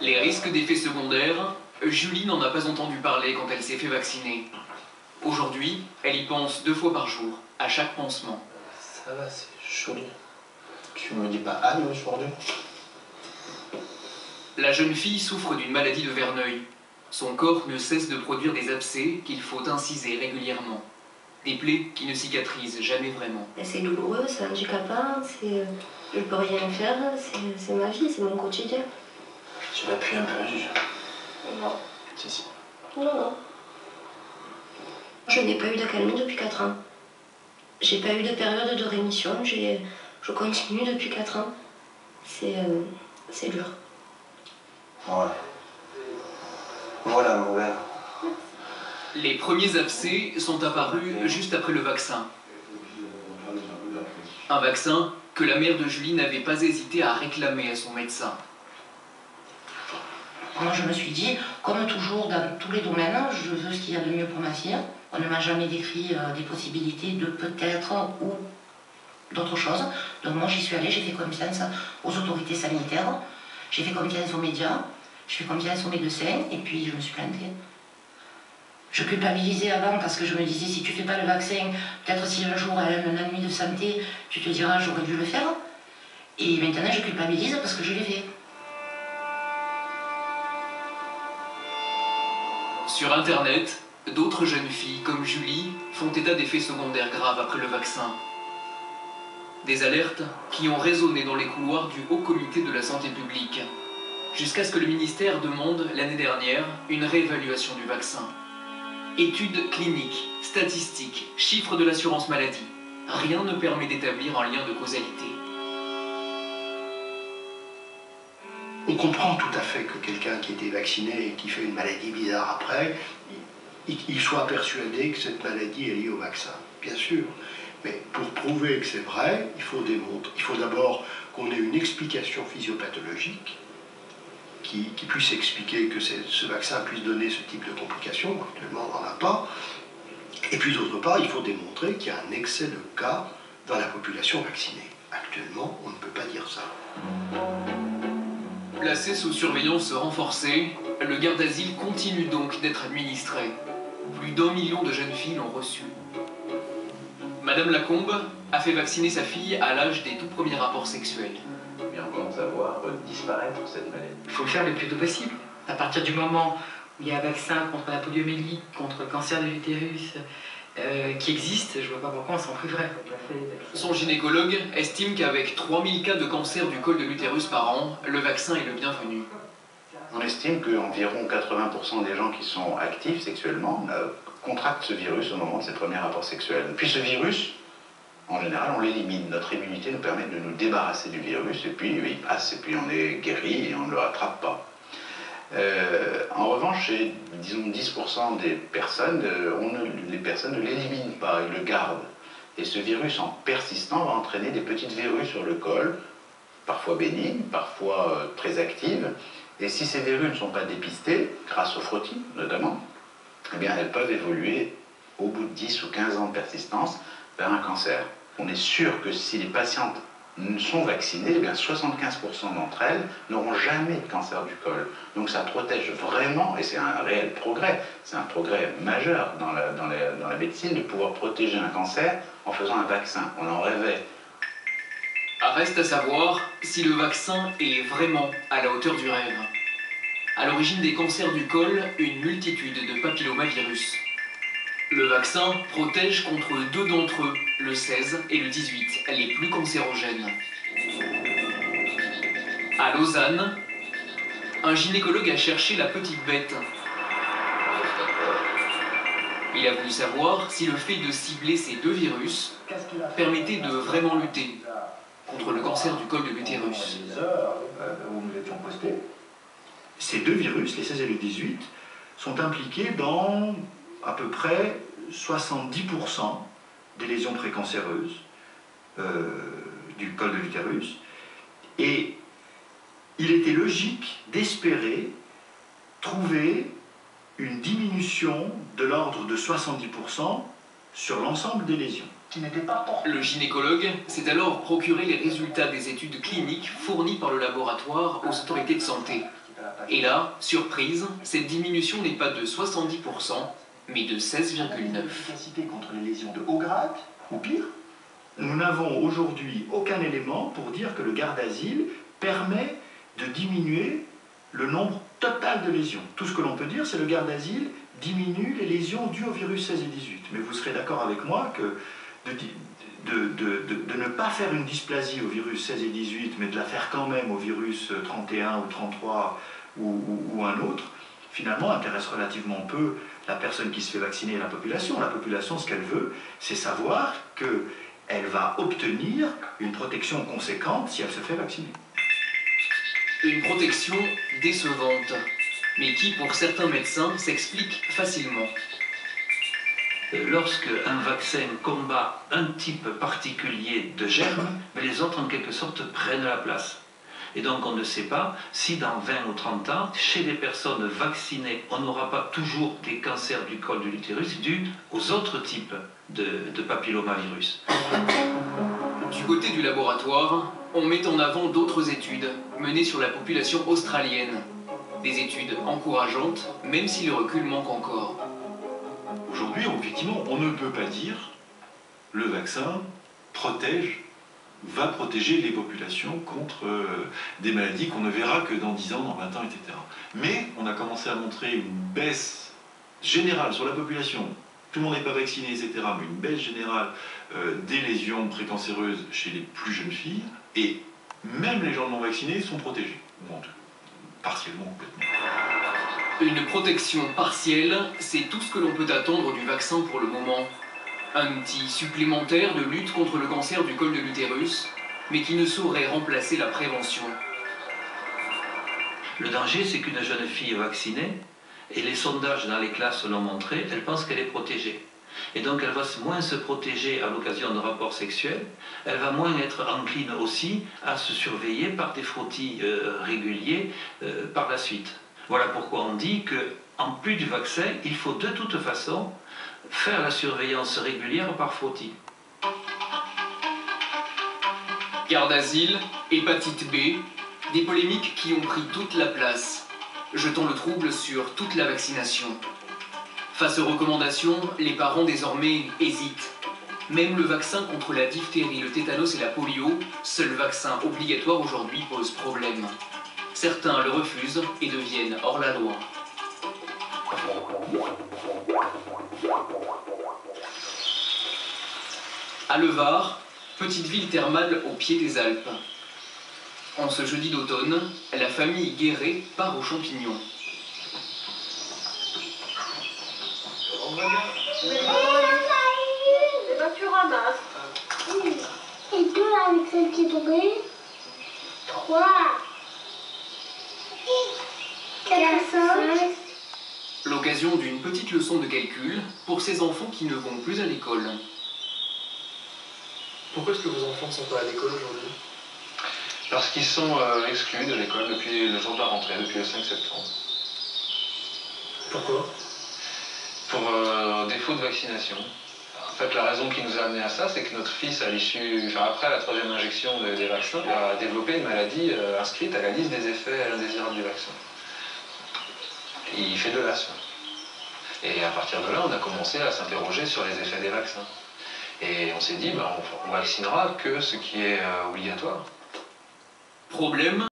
Les risques d'effets secondaires, Julie n'en a pas entendu parler quand elle s'est fait vacciner. Aujourd'hui, elle y pense 2 fois par jour, à chaque pansement. Ça va, c'est joli. Tu me dis pas Anne aujourd'hui? La jeune fille souffre d'une maladie de Verneuil. Son corps ne cesse de produire des abcès qu'il faut inciser régulièrement. Des plaies qui ne cicatrisent jamais vraiment. C'est douloureux, c'est handicapant, je ne peux rien faire, c'est ma vie, c'est mon quotidien. Tu l'appuies un peu, Juge? Non. Si. Non. Je n'ai pas eu d'accalmie depuis 4 ans. J'ai pas eu de période de rémission, je continue depuis 4 ans. C'est dur. Voilà mon verre. Les premiers abcès sont apparus juste après le vaccin. Un vaccin que la mère de Julie n'avait pas hésité à réclamer à son médecin. Moi, je me suis dit, comme toujours dans tous les domaines, je veux ce qu'il y a de mieux pour ma fille. On ne m'a jamais décrit des possibilités de peut-être ou d'autres choses. Donc moi, j'y suis allée, j'ai fait confiance aux autorités sanitaires, j'ai fait confiance aux médias, j'ai fait confiance aux médecins, et puis je me suis plantée. Je culpabilisais avant parce que je me disais, si tu fais pas le vaccin, peut-être si un jour elle a un ennui de santé, tu te diras, j'aurais dû le faire. Et maintenant, je culpabilise parce que je l'ai fait. Sur Internet, d'autres jeunes filles comme Julie font état d'effets secondaires graves après le vaccin. Des alertes qui ont résonné dans les couloirs du Haut Comité de la Santé publique, jusqu'à ce que le ministère demande l'année dernière une réévaluation du vaccin. Études cliniques, statistiques, chiffres de l'assurance maladie, rien ne permet d'établir un lien de causalité. On comprend tout à fait que quelqu'un qui était vacciné et qui fait une maladie bizarre après, il soit persuadé que cette maladie est liée au vaccin, bien sûr. Mais pour prouver que c'est vrai, il faut d'abord qu'on ait une explication physiopathologique qui puisse expliquer que ce vaccin puisse donner ce type de complications. Actuellement, on n'en a pas. Et puis d'autre part, il faut démontrer qu'il y a un excès de cas dans la population vaccinée. Actuellement, on ne peut pas dire ça. Placé sous surveillance renforcée, le garde d'asile continue donc d'être administré. Plus d'1 million de jeunes filles l'ont reçu. Madame Lacombe a fait vacciner sa fille à l'âge des tout premiers rapports sexuels. Mais on commence à voir disparaître cette maladie. Il faut le faire le plus tôt possible. À partir du moment où il y a un vaccin contre la poliomyélite, contre le cancer de l'utérus qui existe, je ne vois pas pourquoi on s'en priverait. Son gynécologue estime qu'avec 3000 cas de cancer du col de l'utérus par an, le vaccin est le bienvenu. On estime qu'environ 80% des gens qui sont actifs sexuellement contractent ce virus au moment de ses premiers rapports sexuels. Puis ce virus, en général, on l'élimine. Notre immunité nous permet de nous débarrasser du virus, et puis il passe, et puis on est guéri et on ne le rattrape pas. En revanche, chez, disons, 10% des personnes, les personnes ne l'éliminent pas, ils le gardent. Et ce virus, en persistant, va entraîner des petites verrues sur le col, parfois bénignes, parfois très actives. Et si ces verrues ne sont pas dépistées, grâce au frottis notamment, eh bien, elles peuvent évoluer au bout de 10 ou 15 ans de persistance vers un cancer. On est sûr que si les patientes sont vaccinées, eh bien 75% d'entre elles n'auront jamais de cancer du col. Donc ça protège vraiment, et c'est un réel progrès, c'est un progrès majeur dans la médecine de pouvoir protéger un cancer en faisant un vaccin. On en rêvait. Reste à savoir si le vaccin est vraiment à la hauteur du rêve. À l'origine des cancers du col, une multitude de papillomavirus. Le vaccin protège contre 2 d'entre eux, le 16 et le 18, les plus cancérogènes. À Lausanne, un gynécologue a cherché la petite bête. Il a voulu savoir si le fait de cibler ces 2 virus permettait de vraiment lutter contre le cancer du col de l'utérus. Où nous étions postés, ces 2 virus, les 16 et le 18, sont impliqués dans à peu près 70% des lésions précancéreuses du col de l'utérus. Et il était logique d'espérer trouver une diminution de l'ordre de 70% sur l'ensemble des lésions. Le gynécologue s'est alors procuré les résultats des études cliniques fournies par le laboratoire aux autorités de santé. Et là, surprise, cette diminution n'est pas de 70%, mais de 16,9%. Efficacité contre les lésions de haut grade, ou pire. Nous n'avons aujourd'hui aucun élément pour dire que le garde-asile permet de diminuer le nombre total de lésions. Tout ce que l'on peut dire, c'est que le garde-asile diminue les lésions dues au virus 16 et 18. Mais vous serez d'accord avec moi que de ne pas faire une dysplasie au virus 16 et 18, mais de la faire quand même au virus 31 ou 33 ou un autre, finalement intéresse relativement peu la personne qui se fait vacciner et la population. La population, ce qu'elle veut, c'est savoir qu'elle va obtenir une protection conséquente si elle se fait vacciner. Une protection décevante, mais qui, pour certains médecins, s'explique facilement. Lorsque un vaccin combat un type particulier de germes, mais les autres, en quelque sorte, prennent la place. Et donc, on ne sait pas si dans 20 ou 30 ans, chez des personnes vaccinées, on n'aura pas toujours des cancers du col de l'utérus dus aux autres types de papillomavirus. Du côté du laboratoire, on met en avant d'autres études menées sur la population australienne. Des études encourageantes, même si le recul manque encore. Aujourd'hui, effectivement, on ne peut pas dire le vaccin va protéger les populations contre des maladies qu'on ne verra que dans 10 ans, dans 20 ans, etc. Mais on a commencé à montrer une baisse générale sur la population. Tout le monde n'est pas vacciné, etc. Mais une baisse générale des lésions précancéreuses chez les plus jeunes filles. Et même les gens non vaccinés sont protégés. Bon, partiellement, complètement. Une protection partielle, c'est tout ce que l'on peut attendre du vaccin pour le moment. Un outil supplémentaire de lutte contre le cancer du col de l'utérus, mais qui ne saurait remplacer la prévention. Le danger, c'est qu'une jeune fille vaccinée, et les sondages dans les classes l'ont montré, elle pense qu'elle est protégée. Et donc elle va moins se protéger à l'occasion de rapports sexuels, elle va moins être encline aussi à se surveiller par des frottis réguliers par la suite. Voilà pourquoi on dit qu'en plus du vaccin, il faut de toute façon faire la surveillance régulière par frottis. Garde d'asile, hépatite B, des polémiques qui ont pris toute la place, jetant le trouble sur toute la vaccination. Face aux recommandations, les parents désormais hésitent. Même le vaccin contre la diphtérie, le tétanos et la polio, seul vaccin obligatoire aujourd'hui, pose problème. Certains le refusent et deviennent hors la loi. À Le Var, petite ville thermale au pied des Alpes. En ce jeudi d'automne, la famille Guéret part aux champignons. Et ben tu ramasses. Et 2 avec celle qui est tombée. 3. 4, 5. L'occasion d'une petite leçon de calcul pour ces enfants qui ne vont plus à l'école. Pourquoi est-ce que vos enfants ne sont pas à l'école aujourd'hui? Parce qu'ils sont exclus de l'école depuis le jour de la rentrée, depuis le 5 septembre. Pourquoi? Pour défaut de vaccination. En fait, la raison qui nous a amené à ça, c'est que notre fils, après la 3e injection des vaccins, a développé une maladie inscrite à la liste des effets indésirables du vaccin. Il fait de l'asthme. Et à partir de là, on a commencé à s'interroger sur les effets des vaccins. Et on s'est dit, on vaccinera que ce qui est obligatoire. Problème,